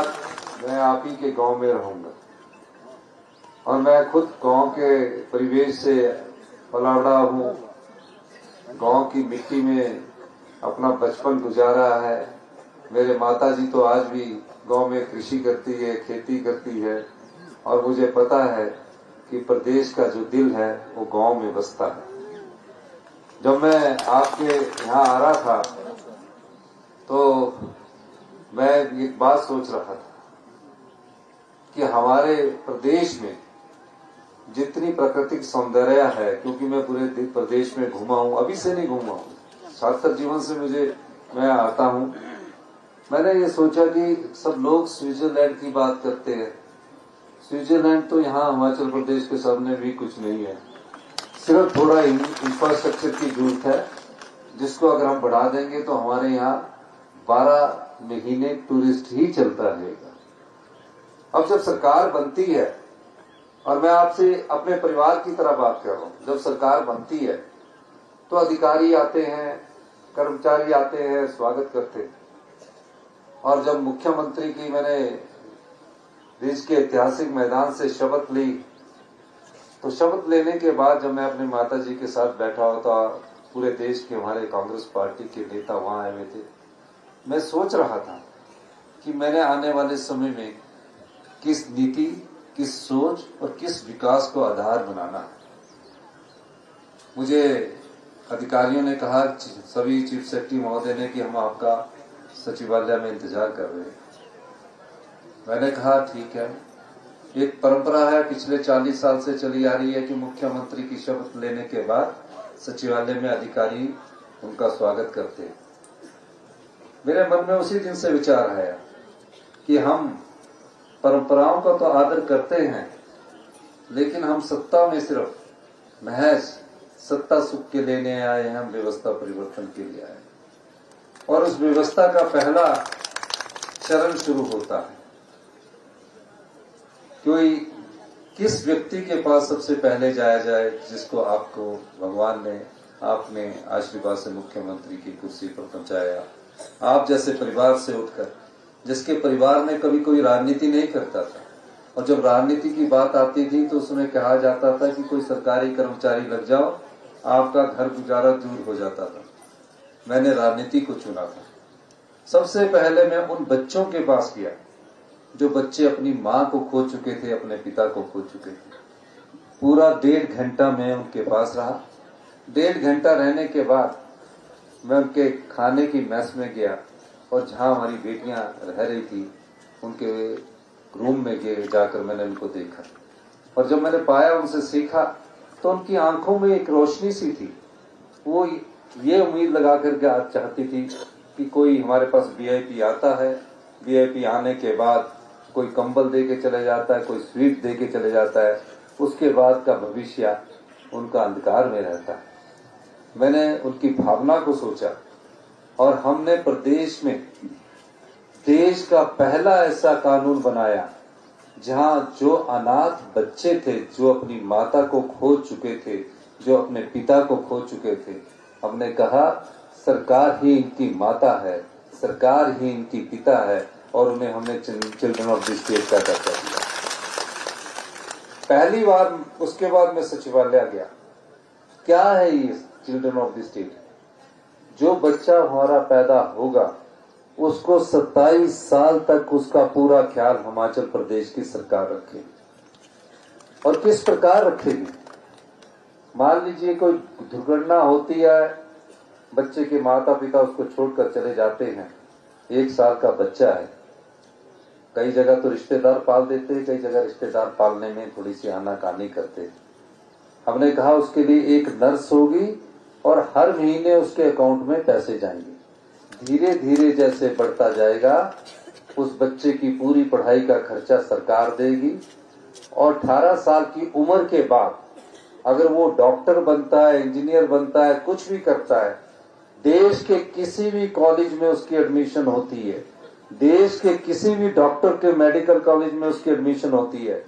बाद मैं आप ही के गांव में रहूंगा और मैं खुद गांव के परिवेश से पला बड़ा हूँ। गांव की मिट्टी में अपना बचपन गुजारा है। मेरे माताजी तो आज भी गांव में कृषि करती है, खेती करती है और मुझे पता है कि प्रदेश का जो दिल है वो गांव में बसता है। जब मैं आपके यहाँ आ रहा था तो मैं एक बात सोच रहा था कि हमारे प्रदेश में जितनी प्राकृतिक सौंदर्य है, क्योंकि मैं पूरे प्रदेश में घूमा हूँ, अभी से नहीं घूमा हूँ, सार्थक जीवन से मैं आता हूँ। मैंने ये सोचा कि सब लोग स्विट्जरलैंड की बात करते हैं। स्विट्जरलैंड तो यहाँ हिमाचल प्रदेश के सामने भी कुछ नहीं है। सिर्फ थोड़ा इंफ्रास्ट्रक्चर की जरूरत है, जिसको अगर हम बढ़ा देंगे तो हमारे यहाँ 12 महीने टूरिस्ट ही चलता रहेगा। अब जब सरकार बनती है, और मैं आपसे अपने परिवार की तरह बात कर रहा हूँ, जब सरकार बनती है तो अधिकारी आते हैं, कर्मचारी आते हैं, स्वागत करते हैं। और जब मुख्यमंत्री की मैंने देश के ऐतिहासिक मैदान से शपथ ली, तो शपथ लेने के बाद जब मैं अपने माताजी के साथ बैठा होता, पूरे देश के हमारे कांग्रेस पार्टी के नेता वहां आए हुए थे, मैं सोच रहा था कि मैंने आने वाले समय में किस नीति, किस सोच और किस विकास को आधार बनाना है। मुझे अधिकारियों ने कहा, सभी चीफ सेक्रेटरी महोदय ने, कि हम आपका सचिवालय में इंतजार कर रहे हैं। मैंने कहा ठीक है। एक परंपरा है, पिछले 40 साल से चली आ रही है कि मुख्यमंत्री की शपथ लेने के बाद सचिवालय में अधिकारी उनका स्वागत करते हैं। मेरे मन में उसी दिन से विचार आया कि हम परंपराओं का तो आदर करते हैं, लेकिन हम सत्ता में सिर्फ महज सत्ता सुख के लेने आए हैं, हम व्यवस्था परिवर्तन के लिए आए। और उस व्यवस्था का पहला चरण शुरू होता है। कोई किस व्यक्ति के पास सबसे पहले जाया जाए, जिसको आपको भगवान ने आपने आशीर्वाद से मुख्यमंत्री की कुर्सी पर पहुंचाया। आप जैसे परिवार से उठकर, जिसके परिवार में कभी कोई राजनीति नहीं करता था, और जब राजनीति की बात आती थी तो उसमें कहा जाता था कि कोई सरकारी कर्मचारी लग जाओ, आपका घर गुजारा दूर हो जाता था। मैंने राजनीति को चुना था। सबसे पहले मैं उन बच्चों के पास गया जो बच्चे अपनी माँ को खो चुके थे, अपने पिता को खो चुके थे। पूरा 1.5 घंटा मैं उनके पास रहा। 1.5 घंटा रहने के बाद मैं उनके खाने की मेस में गया और जहां हमारी बेटियां रह रही थी उनके रूम में गए, जाकर मैंने उनको देखा। और जब मैंने पाया, उनसे सीखा, तो उनकी आंखों में एक रोशनी सी थी। वो ये उम्मीद लगा करके आज चाहती थी कि कोई हमारे पास वीआईपी आता है, वीआईपी आने के बाद कोई कंबल दे के चले जाता है, कोई स्वीट दे के चले जाता है, उसके बाद का भविष्य उनका अंधकार में रहता है। मैंने उनकी भावना को सोचा और हमने प्रदेश में देश का पहला ऐसा कानून बनाया जहां जो अनाथ बच्चे थे, जो अपनी माता को खो चुके थे, जो अपने पिता को खो चुके थे, हमने कहा सरकार ही इनकी माता है, सरकार ही इनकी पिता है, और उन्हें हमने चिल्ड्रन ऑफ द स्टेट का दर्जा दिया पहली बार। उसके बाद मैं सचिवालय गया। क्या है ये चिल्ड्रन ऑफ द स्टेट? जो बच्चा हमारा पैदा होगा उसको 27 साल तक उसका पूरा ख्याल हिमाचल प्रदेश की सरकार रखेगी। और किस प्रकार रखेगी? मान लीजिए कोई दुर्घटना होती है, बच्चे के माता पिता उसको छोड़कर चले जाते हैं, 1 साल का बच्चा है। कई जगह तो रिश्तेदार पाल देते हैं, कई जगह रिश्तेदार पालने में थोड़ी सी आनाकानी करते हैं। हमने कहा उसके लिए एक नर्स होगी और हर महीने उसके अकाउंट में पैसे जाएंगे। धीरे धीरे जैसे बढ़ता जाएगा, उस बच्चे की पूरी पढ़ाई का खर्चा सरकार देगी। और 18 साल की उम्र के बाद अगर वो डॉक्टर बनता है, इंजीनियर बनता है, कुछ भी करता है, देश के किसी भी कॉलेज में उसकी एडमिशन होती है, देश के किसी भी डॉक्टर के मेडिकल कॉलेज में उसकी एडमिशन होती है,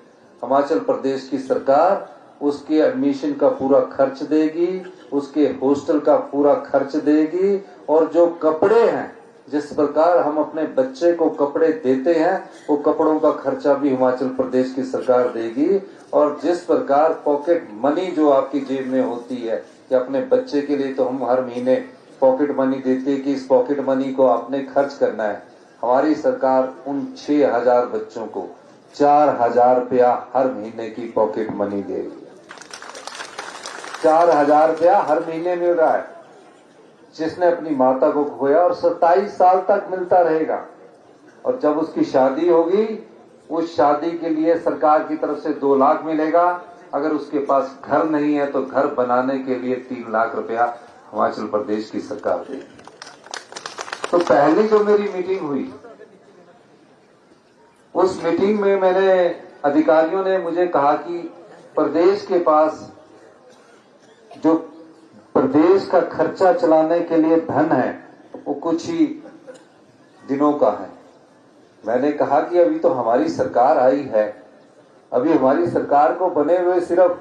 हिमाचल प्रदेश की सरकार उसके एडमिशन का पूरा खर्च देगी, उसके हॉस्टल का पूरा खर्च देगी। और जो कपड़े हैं जिस प्रकार हम अपने बच्चे को कपड़े देते हैं वो कपड़ों का खर्चा भी हिमाचल प्रदेश की सरकार देगी। और जिस प्रकार पॉकेट मनी जो आपकी जेब में होती है कि अपने बच्चे के लिए तो हम हर महीने पॉकेट मनी देते हैं कि इस पॉकेट मनी को आपने खर्च करना है, हमारी सरकार उन 6000 बच्चों को 4000 रुपया हर महीने की पॉकेट मनी दे रही है। 4000 रुपया हर महीने मिल रहा है जिसने अपनी माता को खोया, और 27 साल तक मिलता रहेगा। और जब उसकी शादी होगी उस शादी के लिए सरकार की तरफ से 2 लाख मिलेगा। अगर उसके पास घर नहीं है तो घर बनाने के लिए 3 लाख रुपया हिमाचल प्रदेश की सरकार देगी। तो पहली जो मेरी मीटिंग हुई उस मीटिंग में मैंने अधिकारियों ने मुझे कहा कि प्रदेश के पास जो प्रदेश का खर्चा चलाने के लिए धन है वो कुछ ही दिनों का है। मैंने कहा कि अभी तो हमारी सरकार आई है, अभी हमारी सरकार को बने हुए सिर्फ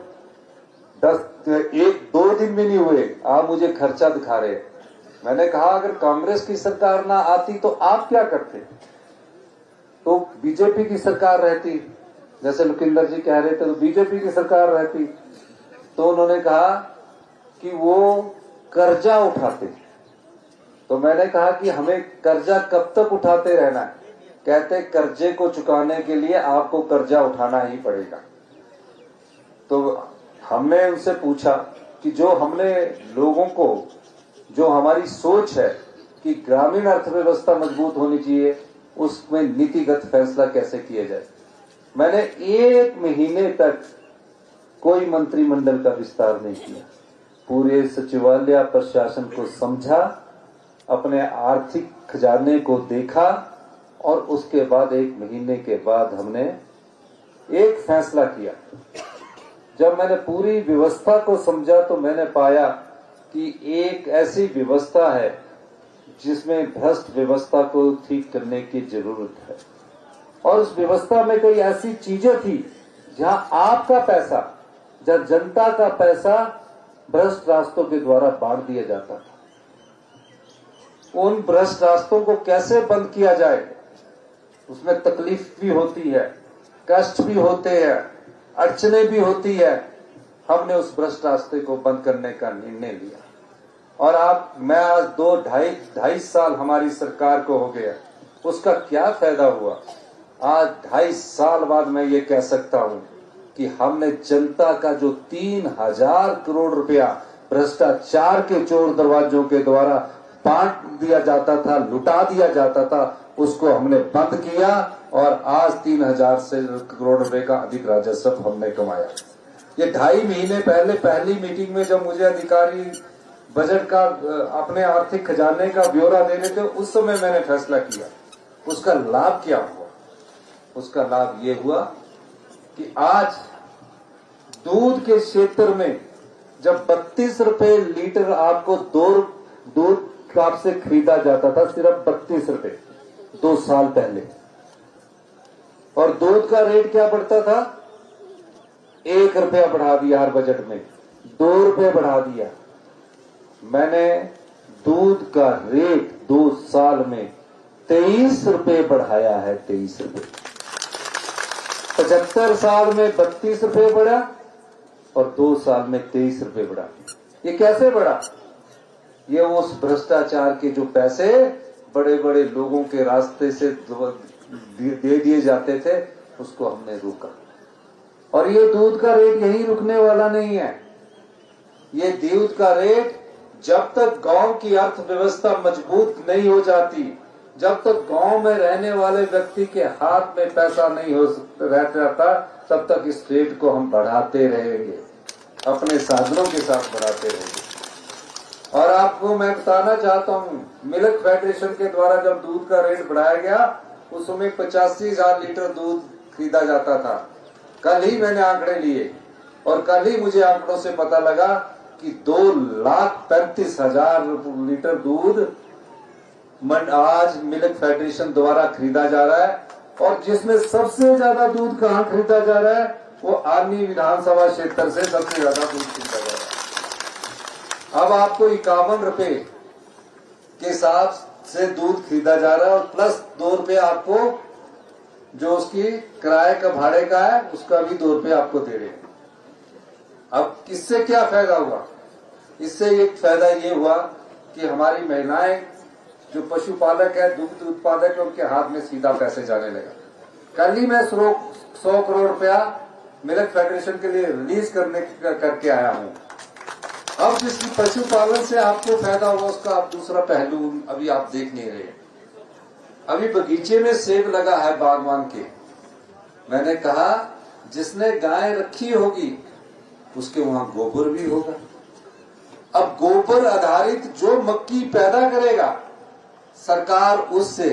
1-2 दिन भी नहीं हुए, आप मुझे खर्चा दिखा रहे। मैंने कहा अगर कांग्रेस की सरकार ना आती तो आप क्या करते, तो बीजेपी की सरकार रहती, जैसे लुकिंदर जी कह रहे थे तो बीजेपी की सरकार रहती। तो उन्होंने कहा कि वो कर्जा उठाते। तो मैंने कहा कि हमें कर्जा कब तक उठाते रहना है, कहते कर्जे को चुकाने के लिए आपको कर्जा उठाना ही पड़ेगा। तो हमने उनसे पूछा कि जो हमने लोगों को, जो हमारी सोच है कि ग्रामीण अर्थव्यवस्था मजबूत होनी चाहिए, उसमें नीतिगत फैसला कैसे किया जाए। मैंने 1 महीने तक कोई मंत्रिमंडल का विस्तार नहीं किया, पूरे सचिवालय प्रशासन को समझा, अपने आर्थिक खजाने को देखा, और उसके बाद 1 महीने के बाद हमने एक फैसला किया। जब मैंने पूरी व्यवस्था को समझा तो मैंने पाया कि एक ऐसी व्यवस्था है जिसमें भ्रष्ट व्यवस्था को ठीक करने की जरूरत है। और उस व्यवस्था में कई ऐसी चीजें थी जहां आपका पैसा, जहां जनता का पैसा भ्रष्ट रास्तों के द्वारा बांट दिया जाता था। उन भ्रष्ट रास्तों को कैसे बंद किया जाए, उसमें तकलीफ भी होती है, कष्ट भी होते हैं, अड़चने भी होती है। हमने उस भ्रष्ट रास्ते को बंद करने का निर्णय लिया। और मैं आज 2-2.5 साल हमारी सरकार को हो गया, उसका क्या फायदा हुआ। आज 2.5 साल बाद मैं ये कह सकता हूं कि हमने जनता का जो 3000 करोड़ रुपया भ्रष्टाचार के चोर दरवाजों के द्वारा बांट दिया जाता था, लुटा दिया जाता था, उसको हमने बंद किया। और आज 3000 करोड़ रुपए का अधिक राजस्व हमने कमाया। ये 2.5 महीने पहले पहली मीटिंग में जब मुझे अधिकारी बजट का, अपने आर्थिक खजाने का ब्यौरा दे रहे थे, उस समय मैंने फैसला किया। उसका लाभ क्या हुआ, उसका लाभ ये हुआ कि आज दूध के क्षेत्र में जब 32 रुपए लीटर आपको दूध आपसे खरीदा जाता था, सिर्फ 32 रुपए 2 साल पहले, और दूध का रेट क्या बढ़ता था, 1 रुपया बढ़ा दिया हर बजट में, 2 रुपये बढ़ा दिया। मैंने दूध का रेट 2 साल में 23 रुपये बढ़ाया है, 23 रुपये। 75 साल में 32 रुपये बढ़ा और 2 साल में 23 रुपये बढ़ा। ये कैसे बढ़ा, ये उस भ्रष्टाचार के जो पैसे बड़े बड़े लोगों के रास्ते से दे दिए जाते थे, उसको हमने रोका। और ये दूध का रेट यही रुकने वाला नहीं है। ये दूध का रेट जब तक गांव की अर्थव्यवस्था मजबूत नहीं हो जाती, जब तक गांव में रहने वाले व्यक्ति के हाथ में पैसा नहीं हो रहता, तब तक इस रेट को हम बढ़ाते रहेंगे, अपने साधनों के साथ बढ़ाते रहेंगे। और आपको मैं बताना चाहता हूं, मिल्क फेडरेशन के द्वारा जब दूध का रेट बढ़ाया गया, उस समय 85,000 लीटर दूध खरीदा जाता था। कल ही मैंने आंकड़े लिए और कल ही मुझे आंकड़ों से पता लगा कि 2,35,000 लीटर दूध आज मिल्क फेडरेशन द्वारा खरीदा जा रहा है। और जिसमें सबसे ज्यादा दूध कहाँ खरीदा जा रहा है, वो आर्मी विधानसभा क्षेत्र से सबसे ज्यादा दूध खरीदा जा रहा है। अब आपको 51 रुपए के से दूध खरीदा जा रहा है और प्लस 2 रुपये आपको जो उसकी किराए का भाड़े का है उसका भी 2 रुपये आपको दे रहे हैं। अब इससे क्या फायदा हुआ? इससे एक फायदा ये हुआ कि हमारी महिलाएं जो पशुपालक है, दुग्ध उत्पादक है, उनके हाथ में सीधा पैसे जाने लगा। कल ही मैं 100 करोड़ रुपया मिल्क फेडरेशन के लिए रिलीज करके आया हूं। अब जिस पशुपालन से आपको फायदा होगा उसका आप दूसरा पहलू अभी आप देख नहीं रहे। अभी बगीचे में सेब लगा है बागवान के। मैंने कहा जिसने गाय रखी होगी उसके वहां गोबर भी होगा। अब गोबर आधारित जो मक्की पैदा करेगा सरकार उससे,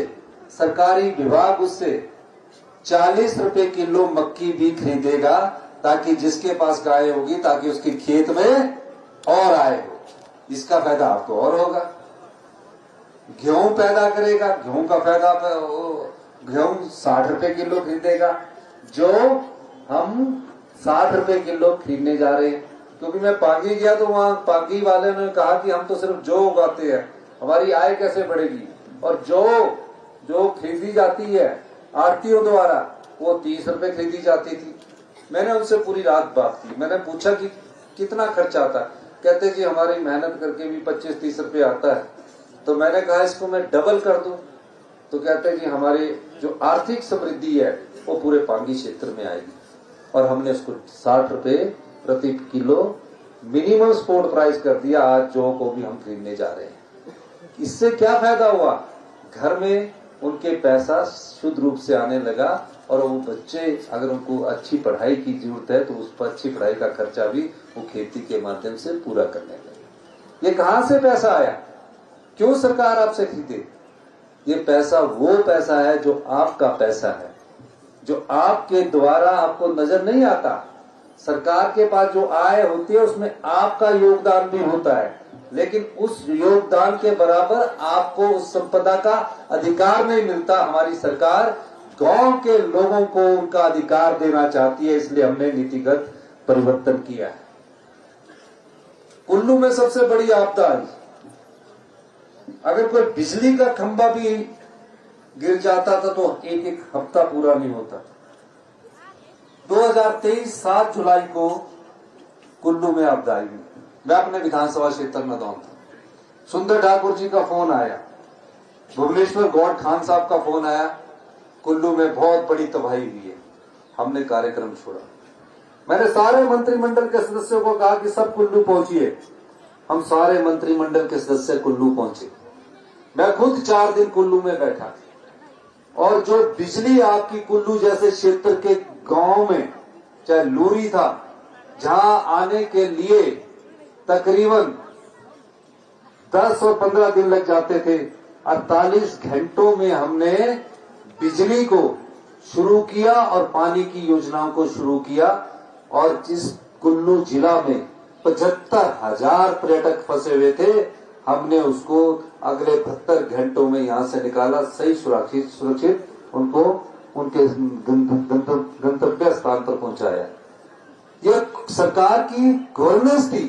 सरकारी विभाग उससे 40 रुपए किलो मक्की भी खरीदेगा ताकि जिसके पास गाय होगी ताकि उसके खेत में और आए हो। इसका फायदा आपको और होगा। गेहूं पैदा करेगा, गेहूं का फायदा, गेहूं 60 रुपए किलो खरीदेगा जो हम 60 रुपए किलो खरीदने जा रहे हैं। क्योंकि मैं पांगी गया तो वहां पांगी वाले ने कहा कि हम तो सिर्फ जौ उगाते हैं, हमारी आय कैसे बढ़ेगी। और जो खरीदी जाती है आड़तियों द्वारा वो 30 रुपए खरीदी जाती थी। मैंने उनसे पूरी रात बात की। मैंने पूछा कि कितना खर्चा आता है? कहते जी हमारी मेहनत करके भी 25-30 रुपए आता है। तो मैंने कहा इसको मैं डबल कर दूं। तो कहते जी हमारी जो आर्थिक समृद्धि है वो पूरे पांगी क्षेत्र में आएगी। और हमने उसको 60 रुपए प्रति किलो मिनिमम सपोर्ट प्राइस कर दिया। आज जौ को भी हम खरीदने जा रहे हैं। इससे क्या फायदा हुआ? घर में उनके पैसा शुद्ध रूप से आने लगा और वो बच्चे अगर उनको अच्छी पढ़ाई की जरूरत है तो उस पर अच्छी पढ़ाई का खर्चा भी वो खेती के माध्यम से पूरा करने लगे। ये कहां से पैसा आया? क्यों सरकार आपसे खरीदे? ये पैसा वो पैसा है जो आपका पैसा है, जो आपके द्वारा आपको नजर नहीं आता। सरकार के पास जो आय होती है उसमें आपका योगदान भी होता है, लेकिन उस योगदान के बराबर आपको उस संपदा का अधिकार नहीं मिलता। हमारी सरकार गांव के लोगों को उनका अधिकार देना चाहती है, इसलिए हमने नीतिगत परिवर्तन किया है। कुल्लू में सबसे बड़ी आपदा आई। अगर कोई बिजली का खंभा भी गिर जाता था तो एक हफ्ता पूरा नहीं होता। 2023 7 जुलाई को कुल्लू में आपदा आई। मैं अपने विधानसभा क्षेत्र में था। सुंदर ठाकुर जी का फोन आया, भुवनेश्वर गौड़ खान साहब का फोन आया, कुल्लू में बहुत बड़ी तबाही हुई है। हमने कार्यक्रम छोड़ा। मैंने सारे मंत्रिमंडल के सदस्यों को कहा कि सब कुल्लू पहुंचिए। हम सारे मंत्रिमंडल के सदस्य कुल्लू पहुंचे। मैं खुद 4 दिन कुल्लू में बैठा और जो बिजली आपकी कुल्लू जैसे क्षेत्र के गांव में, चाहे लूरी था, जहां आने के लिए तकरीबन 10 और 15 दिन लग जाते थे, 48 घंटों में हमने बिजली को शुरू किया और पानी की योजनाओं को शुरू किया। और जिस कुल्लू जिला में 75,000 पर्यटक फंसे हुए थे, हमने उसको अगले 72 घंटों में यहां से निकाला, सही सुरक्षित उनको उनके गंतव्य स्थान पर पहुंचाया। यह सरकार की गवर्नेंस थी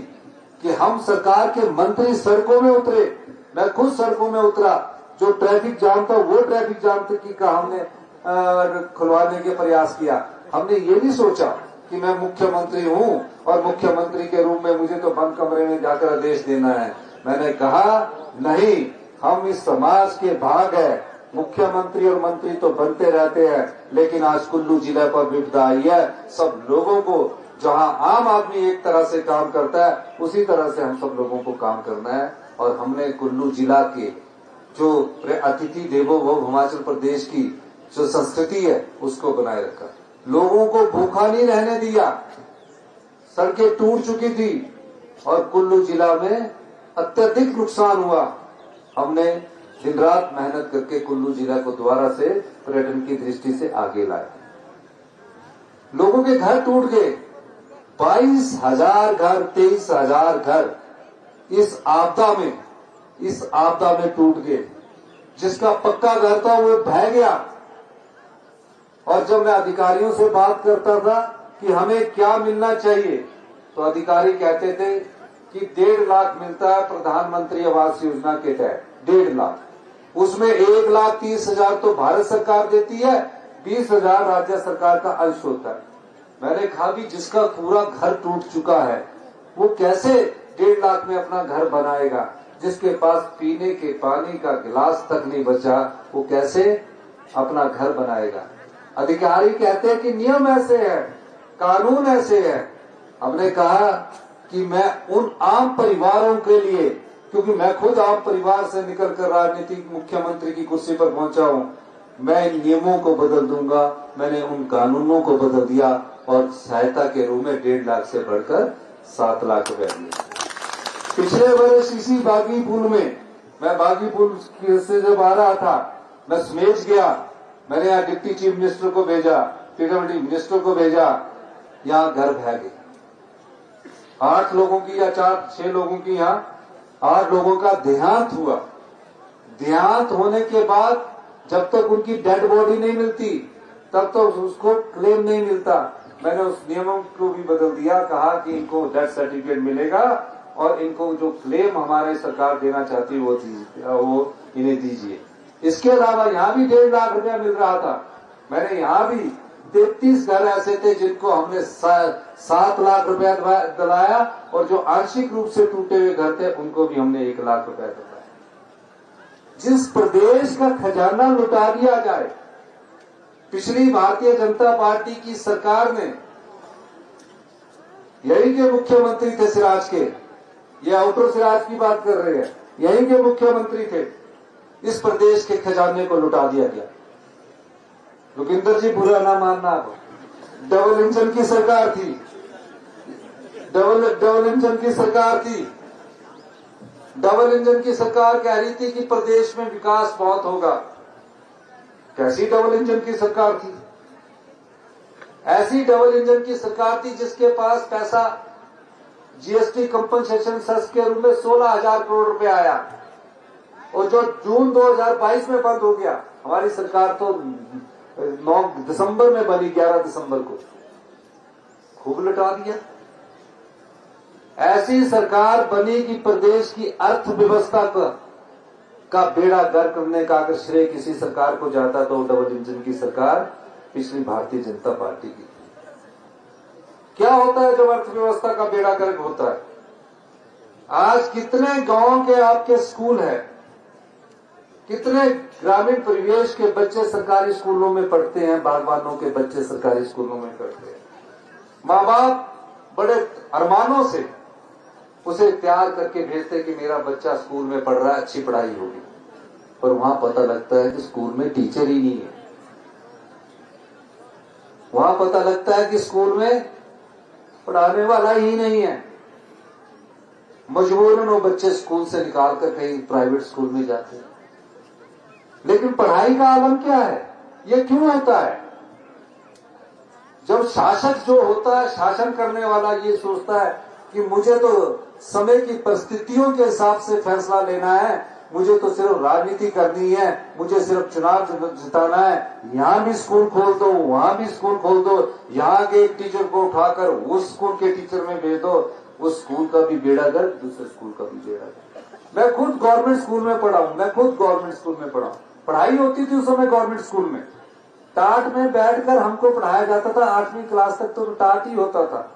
कि हम सरकार के मंत्री सड़कों में उतरे। मैं खुद सड़कों में उतरा। जो ट्रैफिक जाम था वो ट्रैफिक जाम का हमने खुलवाने के प्रयास किया। हमने ये नहीं सोचा कि मैं मुख्यमंत्री हूं और मुख्यमंत्री के रूप में मुझे तो बंद कमरे में जाकर आदेश देना है। मैंने कहा नहीं, हम इस समाज के भाग है। मुख्यमंत्री और मंत्री तो बनते रहते हैं, लेकिन आज कुल्लू जिले पर विपदा आई है। सब लोगों को, जहां आम आदमी एक तरह से काम करता है उसी तरह से हम सब लोगों को काम करना है। और हमने कुल्लू जिला के जो अतिथि देवो भव हिमाचल प्रदेश की जो संस्कृति है उसको बनाए रखा। लोगों को भूखा नहीं रहने दिया। सड़कें टूट चुकी थी और कुल्लू जिला में अत्यधिक नुकसान हुआ। हमने दिन रात मेहनत करके कुल्लू जिला को दोबारा से पर्यटन की दृष्टि से आगे लाया। लोगों के घर टूट गए, 22,000 घर, 23,000 घर इस आपदा में टूट गए। जिसका पक्का घर था वो बह गया। और जब मैं अधिकारियों से बात करता था कि हमें क्या मिलना चाहिए, तो अधिकारी कहते थे कि 1.5 लाख मिलता है प्रधानमंत्री आवास योजना के तहत। 1.5 लाख उसमें 1,30,000 तो भारत सरकार देती है, 20,000 राज्य सरकार का अंश होता है। मैंने कहा भी जिसका पूरा घर टूट चुका है वो कैसे 1.5 लाख में अपना घर बनाएगा? जिसके पास पीने के पानी का गिलास तक नहीं बचा वो कैसे अपना घर बनाएगा? अधिकारी कहते हैं कि नियम ऐसे है, कानून ऐसे है। हमने कहा कि मैं उन आम परिवारों के लिए, क्योंकि मैं खुद आम परिवार से निकलकर राजनीतिक मुख्यमंत्री की कुर्सी पर पहुंचा हूं, मैं इन नियमों को बदल दूंगा। मैंने उन कानूनों को बदल दिया और सहायता के रूप में 1.5 लाख से बढ़कर 7 लाख रुपए दिए। पिछले वर्ष इसी बागी पुल में, मैं बागी पुल से जब आ रहा था, मैं समेज गया। मैंने यहाँ डिप्टी चीफ मिनिस्टर को भेजा, पीडब्ल्यूडी मिनिस्टर को भेजा, यहाँ घर बह गई। 8 लोगों की या 4-6 लोगों की, यहाँ 8 लोगों का देहांत हुआ। देहांत होने के बाद जब तक उनकी डेड बॉडी नहीं मिलती तब तक उसको क्लेम नहीं मिलता। मैंने उस नियमों को भी बदल दिया, कहा कि इनको डेथ सर्टिफिकेट मिलेगा और इनको जो क्लेम हमारे सरकार देना चाहती है वो इन्हें दीजिए। इसके अलावा यहाँ भी 1.5 लाख रुपया मिल रहा था। मैंने यहाँ भी 33 घर ऐसे थे जिनको हमने 7 लाख रुपया दिलाया और जो आंशिक रूप से टूटे हुए घर थे उनको भी हमने 1 लाख रुपया दिलाया। जिस प्रदेश का खजाना लुटा दिया जाए, पिछली भारतीय जनता पार्टी की सरकार ने, यही के मुख्यमंत्री थे सिराज के, ये आउटर सिराज की बात कर रहे हैं, यही के मुख्यमंत्री थे, इस प्रदेश के खजाने को लुटा दिया गया। रुकिंदर जी बुरा ना मानना, डबल इंजन की सरकार थी, डबल इंजन की सरकार थी। डबल इंजन की सरकार कह रही थी कि प्रदेश में विकास बहुत होगा। कैसी डबल इंजन की सरकार थी? ऐसी डबल इंजन की सरकार थी जिसके पास पैसा जीएसटी कंपनसेशन सेस के रूप में 16,000 करोड़ रुपए आया और जो जून 2022 में बंद हो गया। हमारी सरकार तो 9 दिसंबर में बनी, 11 दिसंबर को, खूब लुटा दिया। ऐसी सरकार बनी कि प्रदेश की अर्थव्यवस्था का बेड़ा गर्क करने का अगर श्रेय किसी सरकार को जाता तो डबल इंजन की सरकार पिछली भारतीय जनता पार्टी की। क्या होता है जब अर्थव्यवस्था का बेड़ा गर्क होता है? आज कितने गांव के आपके स्कूल हैं, कितने ग्रामीण परिवेश के बच्चे सरकारी स्कूलों में पढ़ते हैं, बागबानों के बच्चे सरकारी स्कूलों में पढ़ते हैं। माँ बाप बड़े अरमानों से उसे तैयार करके भेजते कि मेरा बच्चा स्कूल में पढ़ रहा है, अच्छी पढ़ाई होगी, पर वहां पता लगता है कि स्कूल में टीचर ही नहीं है। वहां पता लगता है कि स्कूल में पढ़ाने वाला ही नहीं है। मजबूरन वो बच्चे स्कूल से निकाल कर कहीं प्राइवेट स्कूल में जाते हैं। लेकिन पढ़ाई का आलम क्या है? ये क्यों होता है? जब शासक जो होता है, शासन करने वाला ये सोचता है कि मुझे तो समय की परिस्थितियों के हिसाब से फैसला लेना है, मुझे तो सिर्फ राजनीति करनी है, मुझे सिर्फ चुनाव जिताना है, यहाँ भी स्कूल खोल दो, वहां भी स्कूल खोल दो, यहाँ के एक टीचर को उठाकर उस स्कूल के टीचर में भेज दो, उस स्कूल का भी बेड़ा गर्क, दूसरे स्कूल का भी बेड़ा गर्क। मैं खुद गवर्नमेंट स्कूल में पढ़ा हूँ, मैं खुद गवर्नमेंट स्कूल में पढ़ा हूँ। पढ़ाई होती थी उस समय गवर्नमेंट स्कूल में, टाट में बैठकर हमको पढ़ाया जाता था। 8वीं क्लास तक तो टाट ही होता था।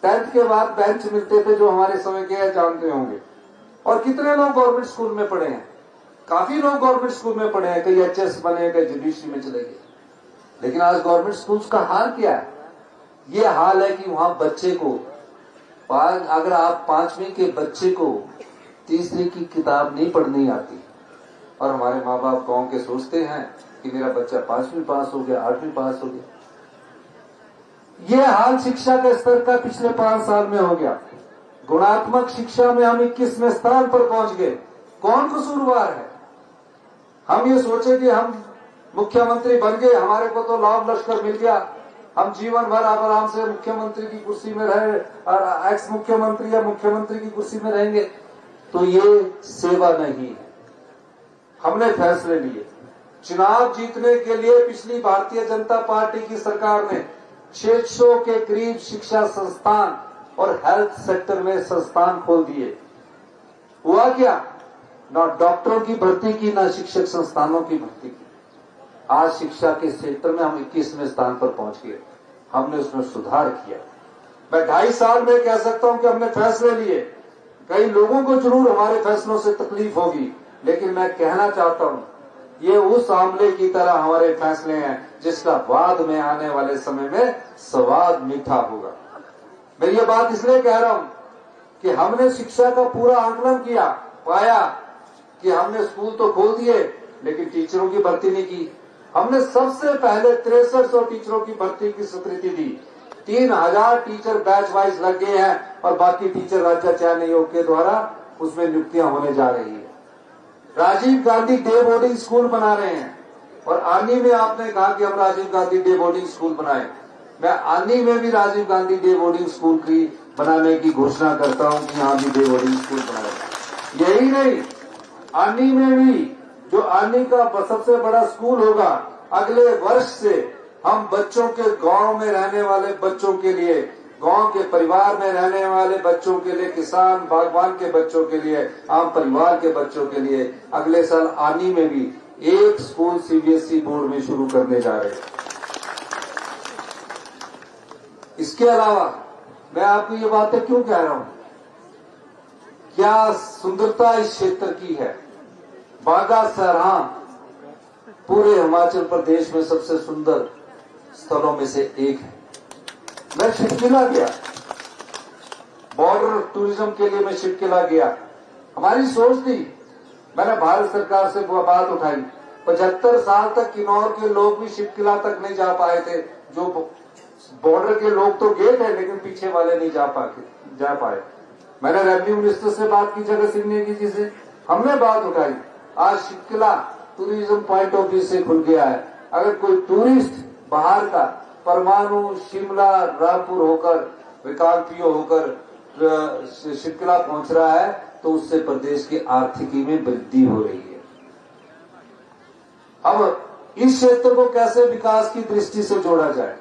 10th के बाद बेंच मिलते थे जो हमारे समय के जानते होंगे। और कितने लोग गवर्नमेंट स्कूल में पढ़े हैं? काफी लोग गवर्नमेंट स्कूल में पढ़े हैं, कई एचएस बने, कई जुडिशरी में चले गए। लेकिन आज गवर्नमेंट स्कूल का हाल क्या है? ये हाल है कि वहां बच्चे को, अगर आप 5वीं के बच्चे को तीसरी की किताब नहीं पढ़नी आती, और हमारे माँ बाप गांव के सोचते हैं कि मेरा बच्चा 5वीं पास हो गया, 8वीं पास हो गया। ये हाल शिक्षा के स्तर का पिछले 5 साल में हो गया। गुणात्मक शिक्षा में हम 21वें स्थान पर पहुंच गए। कौन कसूरवार है? हम ये सोचे कि हम मुख्यमंत्री बन गए, हमारे को तो लाभ लश्कर मिल गया, हम जीवन भर आराम से मुख्यमंत्री की कुर्सी में रहे और एक्स मुख्यमंत्री या मुख्यमंत्री की कुर्सी में रहेंगे। तो ये सेवा नहीं है। हमने फैसले लिए। चुनाव जीतने के लिए पिछली भारतीय जनता पार्टी की सरकार ने 600 के करीब शिक्षा संस्थान और हेल्थ सेक्टर में संस्थान खोल दिए। हुआ क्या? ना डॉक्टरों की भर्ती की, ना शिक्षक संस्थानों की भर्ती की। आज शिक्षा के क्षेत्र में हम 21वें स्थान पर पहुंच गए। हमने उसमें सुधार किया। मैं 2.5 साल में कह सकता हूं कि हमने फैसले लिए। कई लोगों को जरूर हमारे फैसलों से तकलीफ होगी, लेकिन मैं कहना चाहता हूं ये उस आमले की तरह हमारे फैसले हैं जिसका बाद में आने वाले समय में स्वाद मीठा होगा। मैं ये बात इसलिए कह रहा हूं कि हमने शिक्षा का पूरा आकलन किया, पाया कि हमने स्कूल तो खोल दिए लेकिन टीचरों की भर्ती नहीं की। हमने सबसे पहले 6300 टीचरों की भर्ती की स्वीकृति दी। 3000 टीचर बैच वाइज लग गए हैं और बाकी टीचर राज्य चयन आयोग के द्वारा उसमें नियुक्तियां होने जा रही है। Rajiv Gandhi day boarding school बना रहे हैं और आनी में आपने कहा कि हम Rajiv Gandhi day boarding school बनाए। मैं आनी में भी Rajiv Gandhi day boarding school की बनाने की घोषणा करता हूं कि यहाँ भी डे बोर्डिंग स्कूल बनाए। यही नहीं, आनी में भी जो आनी का सबसे बड़ा स्कूल होगा, अगले वर्ष से हम बच्चों के गांव में रहने वाले बच्चों के लिए, गांव के परिवार में रहने वाले बच्चों के लिए, किसान बागवान के बच्चों के लिए, आम परिवार के बच्चों के लिए अगले साल आनी में भी एक स्कूल सीबीएसई बोर्ड में शुरू करने जा रहे हैं। इसके अलावा मैं आपको ये बातें क्यों कह रहा हूं? क्या सुंदरता इस क्षेत्र की है। बागा सरहा पूरे हिमाचल प्रदेश में सबसे सुंदर स्थलों में से एक है। मैं शिवकिला गया, बॉर्डर टूरिज्म के लिए मैं शिवकिला गया। हमारी सोच थी, मैंने भारत सरकार से बात उठाई, 75 साल तक किन्नौर के लोग भी शिवकिला तक नहीं जा पाए थे। जो बॉर्डर के लोग तो गए थे लेकिन पीछे वाले नहीं जा पाए। मैंने रेवेन्यू मिनिस्टर से बात की, जगत सिंह नेगी जी से, हमने बात उठाई। आज Shivkila tourism point of view से खुल गया है। अगर कोई टूरिस्ट बाहर का परमाणु, शिमला, रामपुर होकर, विकासपियो होकर शिवकिला पहुंच रहा है तो उससे प्रदेश की आर्थिकी में वृद्धि हो रही है। अब इस क्षेत्र को कैसे विकास की दृष्टि से जोड़ा जाए?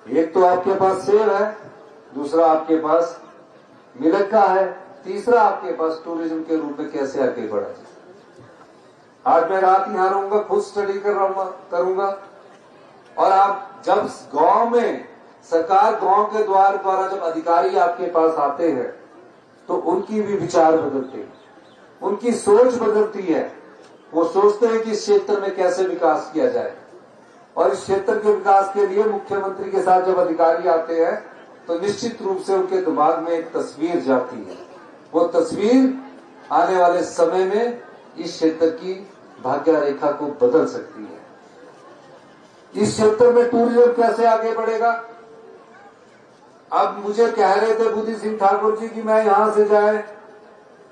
एक तो आपके पास सेब है, दूसरा आपके पास मिलक्का है, तीसरा आपके पास टूरिज्म के रूप में कैसे आगे बढ़ा जाए। आज मैं रात यहाँ रहूंगा, खुद स्टडी करूंगा और आप जब गांव में सरकार गांव के द्वारा जब अधिकारी आपके पास आते हैं तो उनकी भी विचार बदलते हैं, उनकी सोच बदलती है। वो सोचते हैं कि इस क्षेत्र में कैसे विकास किया जाए और इस क्षेत्र के विकास के लिए मुख्यमंत्री के साथ जब अधिकारी आते हैं तो निश्चित रूप से उनके दिमाग में एक तस्वीर जाती है। वो तस्वीर आने वाले समय में इस क्षेत्र की भाग्य रेखा को बदल सकती है। इस क्षेत्र में टूरिज्म कैसे आगे बढ़ेगा? अब मुझे कह रहे थे बुद्धि सिंह ठाकुर जी कि मैं यहां से जाए,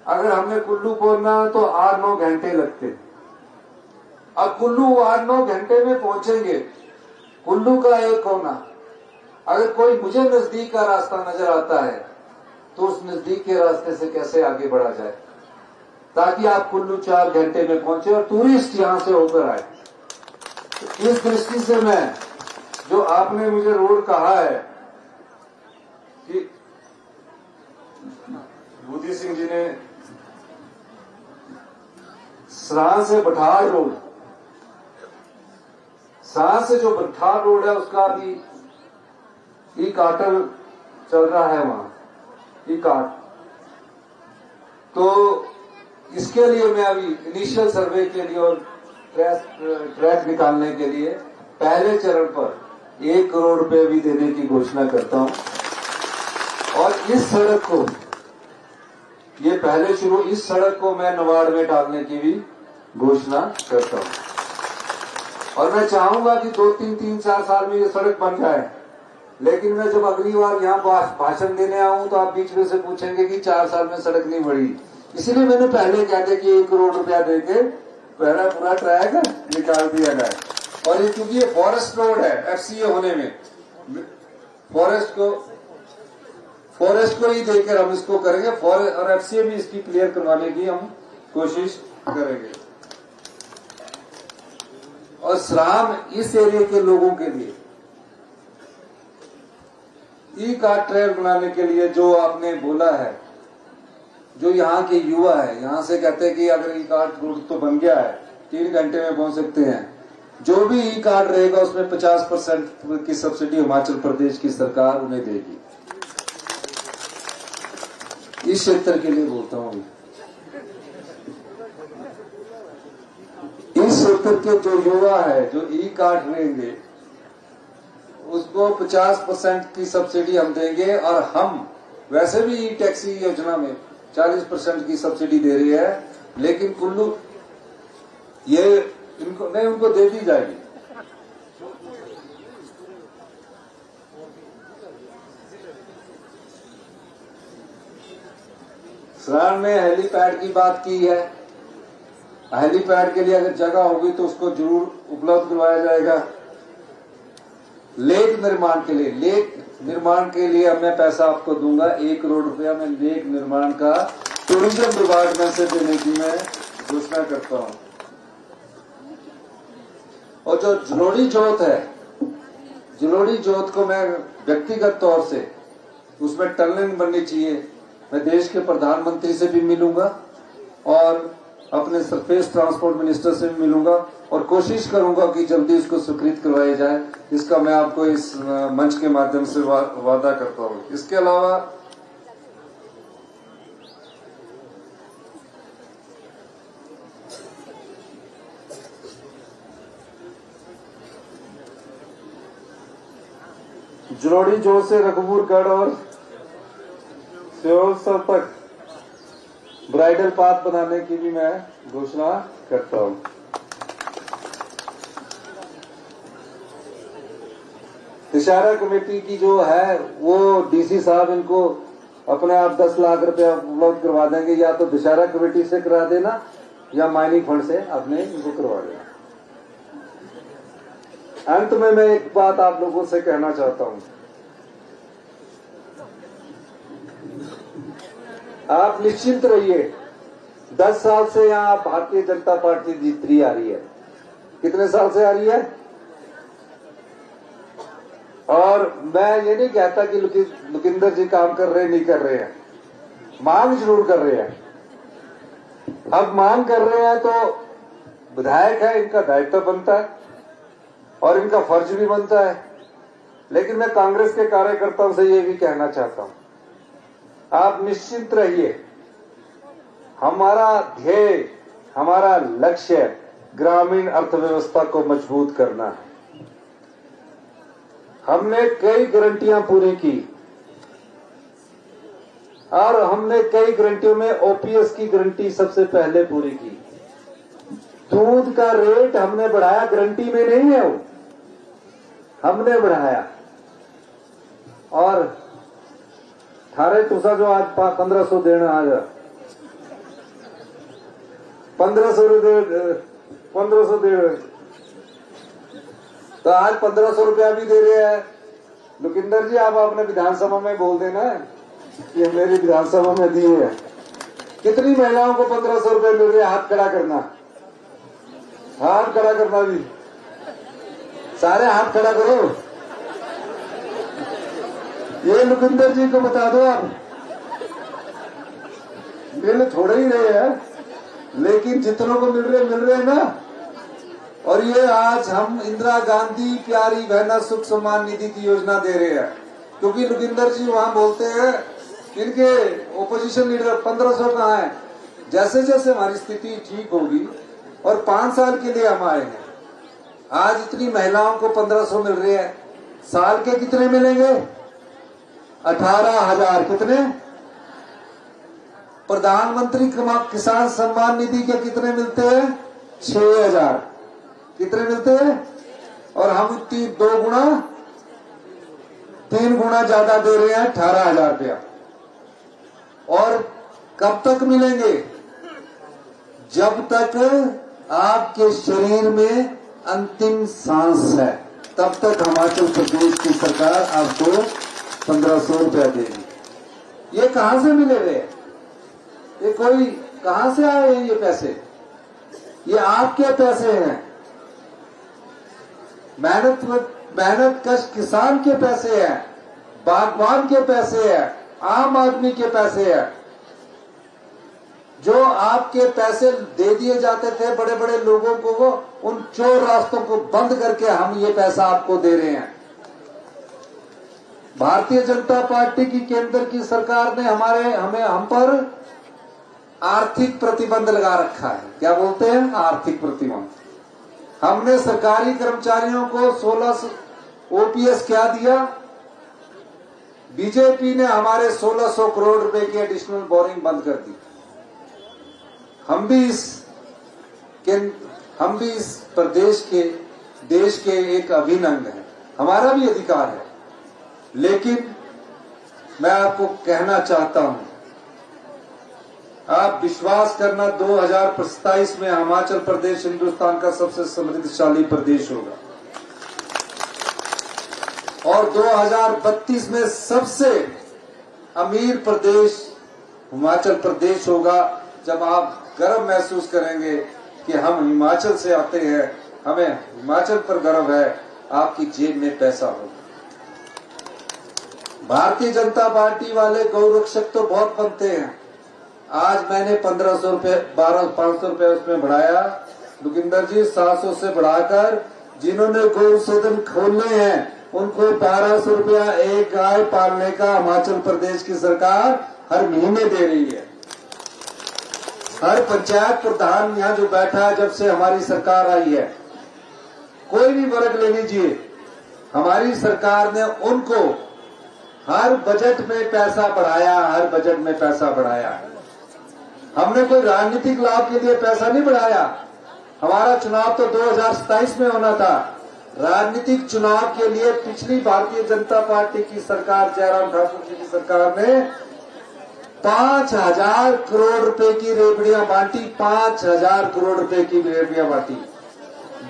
अगर हमें कुल्लू पहुंचना है तो 8-9 घंटे लगते। अब कुल्लू 8-9 घंटे में पहुंचेंगे, कुल्लू का एक कोना। अगर कोई मुझे नजदीक का रास्ता नजर आता है तो उस नजदीक के रास्ते से कैसे आगे बढ़ा जाए ताकि आप कुल्लू 4 घंटे में पहुंचे और टूरिस्ट यहां से होकर आए। तो इस दृष्टि से मैं, जो आपने मुझे रोड कहा है कि बुद्धि सिंह जी ने सराह से बठार रोड, सराह से जो बठार रोड है उसका भी ई कार्टल चल रहा है वहां, ई कार्ट। तो इसके लिए मैं अभी इनिशियल सर्वे के लिए और ट्रैक निकालने के लिए पहले चरण पर 1 करोड़ रुपए भी देने की घोषणा करता हूं। और इस सड़क को, ये पहले शुरू, इस सड़क को मैं नवाड़ में डालने की भी घोषणा करता हूं। और मैं चाहूंगा कि 2-3-4 साल में ये सड़क बन जाए। लेकिन मैं जब अगली बार यहाँ भाषण देने आऊं तो आप बीच में से पूछेंगे कि 4 साल में सड़क नहीं बढ़ी। इसीलिए मैंने पहले कहा था कि 1 करोड़ रुपया देके पहला पूरा ट्रैक निकाल दिया जाए। और ये क्योंकि ये फॉरेस्ट रोड है, एफसीए होने में फॉरेस्ट को ही देकर हम इसको करेंगे, और एफसीए भी इसकी क्लियर करवाने की हम कोशिश करेंगे। और सराम इस एरिया के लोगों के लिए ई कार ट्रेल बनाने के लिए जो आपने बोला है जो यहाँ के युवा है, यहाँ से कहते हैं कि अगर ई कार्ड रोड तो बन गया है 3 घंटे में पहुंच सकते हैं। जो भी ई कार्ड रहेगा उसमें 50% की सब्सिडी हिमाचल प्रदेश की सरकार उन्हें देगी। इस क्षेत्र के लिए बोलता हूँ। इस क्षेत्र के जो युवा है जो ई कार्ड लेंगे उसको 50% की सब्सिडी हम देंगे, और हम वैसे भी ई टैक्सी योजना में 40% की सब्सिडी दे रही है, लेकिन कुल्लू ये इनको नहीं, उनको दे दी जाएगी। सराण में हेलीपैड की बात की है। हेलीपैड के लिए अगर जगह होगी तो उसको जरूर उपलब्ध करवाया जाएगा। लेक निर्माण के लिए मैं पैसा आपको दूंगा, 1 करोड़ रुपया मैं लेक निर्माण का टूरिज्म डिपार्टमेंट से देने की मैं घोषणा करता हूं। और जो जलोड़ी जोत है, जलोड़ी जोत को मैं व्यक्तिगत तौर से उसमें टनलिंग बननी चाहिए। मैं देश के प्रधानमंत्री से भी मिलूंगा और अपने सरफेस ट्रांसपोर्ट मिनिस्टर से भी मिलूंगा और कोशिश करूंगा कि जल्दी इसको स्वीकृत करवाया जाए। इसका मैं आपको इस मंच के माध्यम से वादा करता हूं। इसके अलावा जलोड़ी जोत से रघुपुरगढ़ और सियोलसर तक ब्राइडल पाथ बनाने की भी मैं घोषणा करता हूं। दशहरा कमेटी की जो है वो डीसी साहब इनको अपने आप 10 लाख रुपया उपलब्ध करवा देंगे, या तो दशहरा कमेटी से करा देना या माइनिंग फंड से अपने इनको करवा देना। अंत में मैं एक बात आप लोगों से कहना चाहता हूं। आप निश्चिंत रहिए, 10 साल से यहाँ भारतीय जनता पार्टी जीतती आ रही है। कितने साल से आ रही है? और मैं ये नहीं कहता कि लुकिंदर जी काम कर रहे नहीं कर रहे हैं, मांग जरूर कर रहे हैं। अब मांग कर रहे हैं तो विधायक है, इनका दायित्व बनता है और इनका फर्ज भी बनता है। लेकिन मैं कांग्रेस के कार्यकर्ताओं से ये भी कहना चाहता हूं, आप निश्चिंत रहिए। हमारा ध्येय, हमारा लक्ष्य ग्रामीण अर्थव्यवस्था को मजबूत करना है। हमने कई गारंटियां पूरी की और हमने कई गारंटियों में ओपीएस की गारंटी सबसे पहले पूरी की। दूध का रेट हमने बढ़ाया, गारंटी में नहीं है वो, हमने बढ़ाया। और थारे तुसा जो आज 1500 देना, आज 1500 दे, तो आज 1500 रुपया भी दे रहे हैं। लुकिंदर जी आप अपने विधानसभा में बोल देना कि मेरी विधानसभा में दिए हैं। कितनी महिलाओं को 1500 रुपए मिल रहे हैं? हाथ खड़ा करना, हाथ खड़ा करना भी, सारे हाथ खड़ा करो। ये लुकिंदर जी को बता दो आप, मिल थोड़े ही रहे हैं लेकिन जितनों को मिल रहे ना। और ये आज हम इंदिरा गांधी प्यारी बहना सुख सम्मान निधि की योजना दे रहे हैं, क्योंकि लुकिंदर जी वहां बोलते हैं इनके ओपोजिशन लीडर 1500 कहाँ है। जैसे जैसे हमारी स्थिति ठीक होगी और 5 साल के लिए हम आए हैं, आज इतनी महिलाओं को 1500 मिल रहे हैं, साल के कितने मिलेंगे? 18,000। कितने? प्रधानमंत्री किसान सम्मान निधि के कितने मिलते हैं? 6,000। कितने मिलते हैं? और हम 2 गुना 3 गुना ज्यादा दे रहे हैं, 18,000 रुपया। और कब तक मिलेंगे? जब तक आपके शरीर में अंतिम सांस है, तब तक हिमाचल प्रदेश की सरकार आपको 1500 रुपया देगी। ये कहां से मिले हुए? ये कोई कहां से आए हैं ये पैसे? ये आपके पैसे हैं, मेहनत कश किसान के पैसे हैं, बागवान के पैसे हैं, आम आदमी के पैसे हैं। जो आपके पैसे दे दिए जाते थे बड़े बड़े लोगों को, वो उन चोर रास्तों को बंद करके हम ये पैसा आपको दे रहे हैं। भारतीय जनता पार्टी की केंद्र की सरकार ने हम पर आर्थिक प्रतिबंध लगा रखा है। क्या बोलते हैं? आर्थिक प्रतिबंध। हमने सरकारी कर्मचारियों को 16 ओपीएस क्या दिया? बीजेपी ने हमारे 1600 करोड़ रुपए की एडिशनल बोरिंग बंद कर दी। हम भी इस प्रदेश के देश के एक अभिन्न अंग हैं, हमारा भी अधिकार है। लेकिन मैं आपको कहना चाहता हूं, आप विश्वास करना, 2027 में हिमाचल प्रदेश हिंदुस्तान का सबसे समृद्धशाली प्रदेश होगा और 2032 में सबसे अमीर प्रदेश हिमाचल प्रदेश होगा। जब आप गर्व महसूस करेंगे कि हम हिमाचल से आते हैं, हमें हिमाचल पर गर्व है, आपकी जेब में पैसा होगा। भारतीय जनता पार्टी वाले गौरक्षक तो बहुत बनते हैं। आज मैंने 1500 रुपए 500 रुपए उसमें बढ़ाया। दुखिंदर जी 700 से बढ़ाकर जिन्होंने गौ सदन खोलने हैं उनको 1200 रुपया एक गाय पालने का हिमाचल प्रदेश की सरकार हर महीने दे रही है। हर पंचायत प्रधान यहाँ जो बैठा है, जब से हमारी सरकार आई है, कोई भी वर्ग ले लीजिए, हमारी सरकार ने उनको हर बजट में पैसा बढ़ाया, हर बजट में पैसा बढ़ाया। हमने कोई राजनीतिक लाभ के लिए पैसा नहीं बढ़ाया। हमारा चुनाव तो 2027 में होना था। राजनीतिक चुनाव के लिए पिछली भारतीय जनता पार्टी की सरकार, जयराम ठाकुर जी की सरकार ने 5000 करोड़ रुपए की रेवड़ियां बांटी। 5000 करोड़ रुपए की रेवड़ियां बांटी।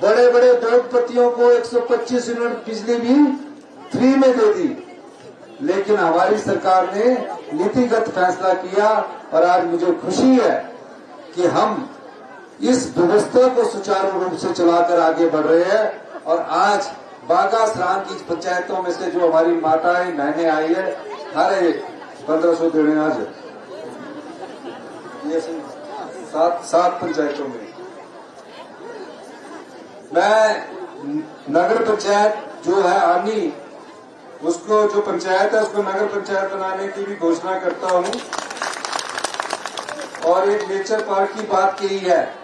बड़े बड़े उद्योगपतियों को 125 यूनिट बिजली भी फ्री में दे दी। लेकिन हमारी सरकार ने नीतिगत फैसला किया और आज मुझे खुशी है कि हम इस व्यवस्था को सुचारू रूप से चलाकर आगे बढ़ रहे हैं। और आज बागा सरान की पंचायतों में से जो हमारी माताएं बहनें आई है, हर एक 1500 देने आज ये 7 पंचायतों में। मैं नगर पंचायत जो है आनी, उसको जो पंचायत है उसको नगर पंचायत बनाने की भी घोषणा करता हूं। और एक नेचर पार्क की बात कही है,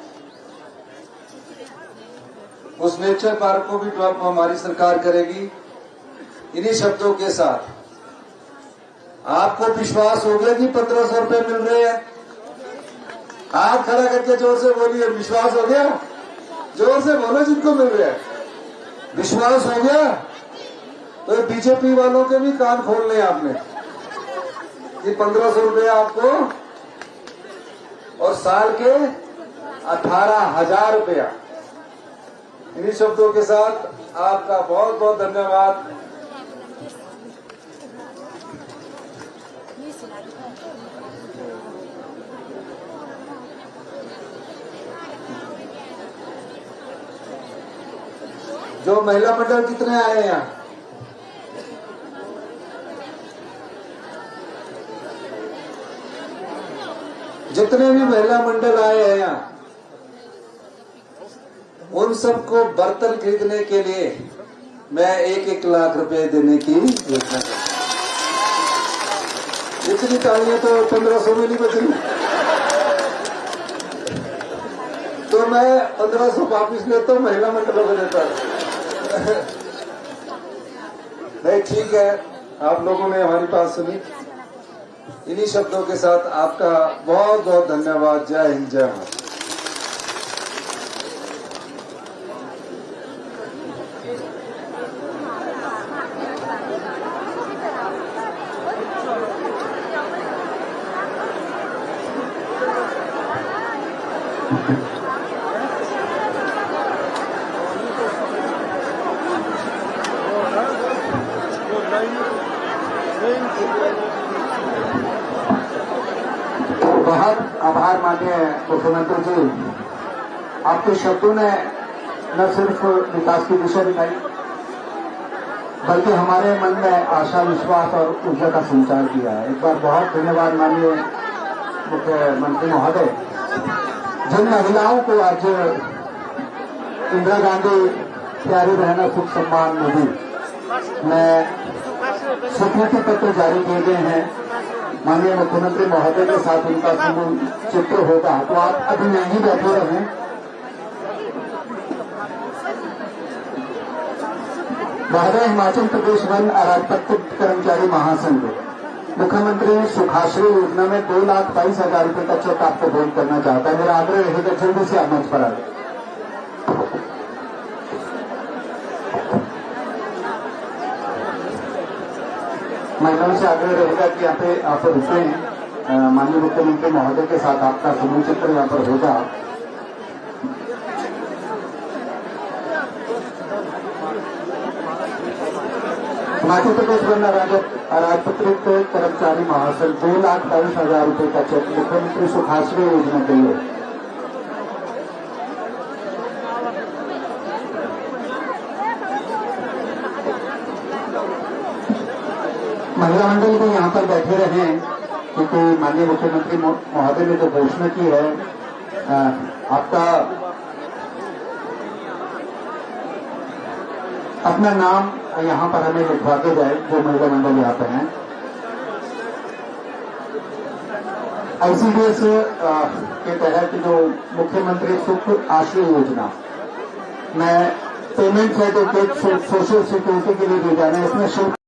उस नेचर पार्क को भी डेवलप हमारी सरकार करेगी। इन्हीं शब्दों के साथ आपको विश्वास हो गया कि 1500 रुपए मिल रहे हैं? हाथ खड़ा करके जोर से बोलिए, विश्वास हो गया? जोर से बोलो जिनको मिल रहे हैं। विश्वास हो गया? तो बीजेपी वालों के भी कान खोलने आपने कि 1500 रुपए आपको और साल के 18,000 रुपया। इन्हीं शब्दों के साथ आपका बहुत बहुत धन्यवाद। जो महिला मंडल कितने आए हैं यहाँ? जितने भी महिला मंडल आए हैं यहाँ, उन सबको बर्तन खरीदने के लिए मैं 1-1 लाख रुपए देने की योजना कर। इतनी तालियां तो 1500 में नहीं बची, तो मैं 1500 वापिस लेता हूँ, महिला मंडलों को देता हूँ। नहीं, ठीक है, आप लोगों ने हमारी बात सुनी। इन्हीं शब्दों के साथ आपका बहुत बहुत धन्यवाद। जय हिंद, जय भारत। बहुत आभार माननीय मुख्यमंत्री जी, आपके शब्दों ने न सिर्फ विकास की दिशा दिखाई, बल्कि हमारे मन में आशा, विश्वास और ऊर्जा का संचार किया है। एक बार बहुत धन्यवाद माननीय मुख्यमंत्री महोदय। जिन महिलाओं को आज इंदिरा गांधी प्यारी बहना सुख सम्मान निधि में स्वीकृति पत्र जारी किए गए हैं, माननीय मुख्यमंत्री महोदय के साथ उनका समूह चित्र होगा, तो आप अभी यहीं बैठे रहें। महोदय, हिमाचल प्रदेश वन अराजपत्रित कर्मचारी महासंघ मुख्यमंत्री सुखाश्री योजना में 2,22,000 रुपए का चेक आपको भेंट करना चाहता है। मेरा आग्रह रहेगा जल्दी से आप मंच पर आ जाए। महिलाओं से आग्रह रहेगा कि यहाँ पे आप रुके, माननीय मुख्यमंत्री महोदय के साथ आपका समूह चित्र यहाँ पर होगा। हिमाचल प्रदेश वन अराजपत्रित कर्मचारी महासंघ 2,22,000 रुपए का चेक मुख्यमंत्री सुखाश्री योजना के लिए। महिला मंडल को यहाँ पर बैठे रहे, क्योंकि माननीय मुख्यमंत्री महोदय ने जो घोषणा की है, आपका अपना नाम यहाँ पर हमें लिखवा के जाए, जो महिला मंडल यहाँ पर हैं। आईसीडीएस के तहत जो मुख्यमंत्री सुख आश्रय योजना में पेमेंट सर्टिफिकेट सोशल सिक्योरिटी के लिए दिए जाने, इसमें शुल्क